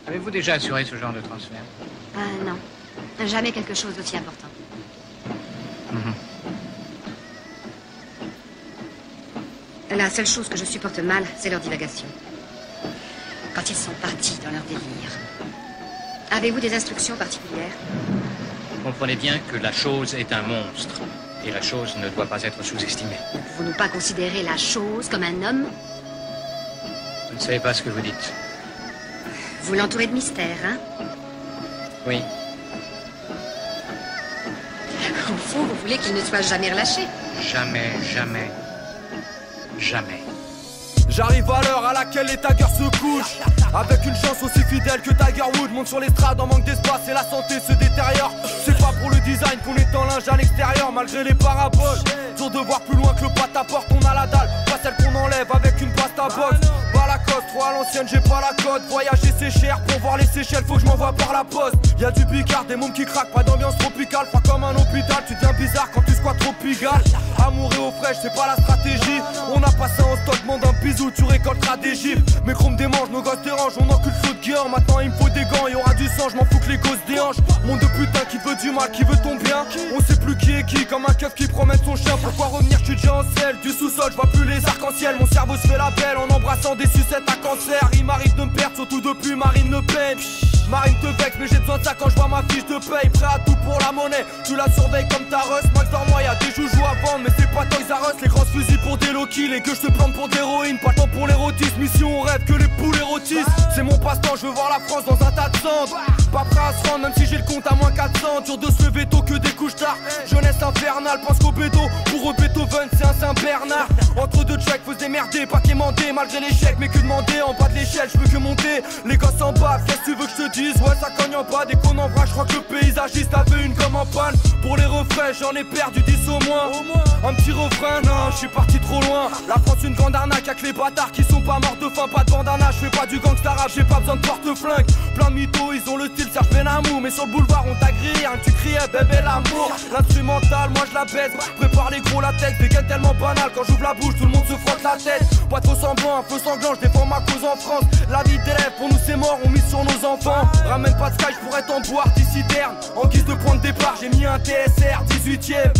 Avez-vous déjà assuré ce genre de transfert? Non. Jamais quelque chose d'aussi important. La seule chose que je supporte mal, c'est leur divagation. Quand ils sont partis dans leur délire. Avez-vous des instructions particulières? Comprenez bien que la chose est un monstre. Et la chose ne doit pas être sous-estimée. Ne pouvons-nous pas considérer la chose comme un homme? Vous ne savez pas ce que vous dites. Vous l'entourez de mystère, hein? Oui. Au fond, vous voulez qu'il ne soit jamais relâché? Jamais, jamais, jamais. J'arrive à l'heure à laquelle les taggers se couchent. Avec une chance aussi fidèle que Tiger Woods monte sur l'estrade en manque d'espace et la santé se détériore. C'est pas pour le design qu'on est en linge à l'extérieur malgré les paraboles. Dur de voir plus loin que le pâte à porte, on a la dalle, pas celle qu'on enlève avec une pasta box. Pas la coste, trop à l'ancienne, j'ai pas la cote. Voyager c'est cher, pour voir les Seychelles faut que je m'envoie par la poste. Y'a du bicard, des mômes qui craquent, pas d'ambiance tropicale. Froid comme un hôpital, tu deviens bizarre quand tu squattes trop pigal. Amour et eau fraîche, c'est pas la stratégie. On a passé en stock, demande un bisou, tu récolteras des gifles. Mes chromes démangent, nos gosses dérangent, on encule feu de guerre. Maintenant il me faut des gants, y'aura du sang, je m'en fous que les gosses déhanchent. Monde de putain qui veut du mal, qui veut ton bien. On sait plus qui est qui, comme un keuf qui promène son chien. Pourquoi revenir, je suis déjà en selle. Du sous-sol, je vois plus les arcs-en-ciel. Mon cerveau se fait la belle en embrassant des sucettes à cancer. Il m'arrive de me perdre, surtout depuis Marine Le Pen. Marine te vexe, mais j'ai besoin de ça quand je vois ma fiche de paye. Prêt à tout pour la monnaie, tu la surveilles comme ta Russ. Max dans moi, y'a des joujoux à vendre, mais c'est pas Toys R Us. Les grosses fusils pour des low-kills et que je te plante pour de l'héroïne. Pas le temps pour l'érotisme, mission on rêve que les poules érotissent. C'est mon passe-temps, je veux voir la France dans un tas de cendres. Pas prêt à se rendre, même si j'ai le compte à moins 400. Dur de se lever tôt que des couches tard. Jeunesse infernale, pense qu'au bédo. Pour eux, Beethoven, c'est un Saint-Bernard. Entre deux checks, faut se démerder, pas quémander. Malgré l'échec, mais que demander. En bas de l'échelle, je veux que monter. Les gosses en bas, qu'est-ce que tu veux que je te dise? Ouais, ça cogne en bas, dès qu'on en vrac, je crois que le paysagiste avait une comme en panne. Pour les refrains, j'en ai perdu 10 au moins. Un petit refrain, non, je suis parti trop loin. La France, une grande arnaque avec les bâtards qui sont pas morts de faim, pas de bandana. Je fais pas du gangsta rap, j'ai pas besoin de porte-flingue. Plein de mythos, ils ont le style Serge Benamou. Mais sur le boulevard, on t'a grillé, hein, tu criais bébé l'amour. L'instrumental, moi je la baisse. Prépare les gros latex, des gains tellement banal. Quand j'ouvre la bouche, tout le monde se frotte la tête. Pas trop semblant, un peu sanglant, je défends ma cause en France. La vie d'élève, pour nous c'est mort, on mise sur nos enfants. Ramène pas de sky, je pourrais t'en boire d'ici terme. En guise de point de départ, j'ai mis un TSR 18ème.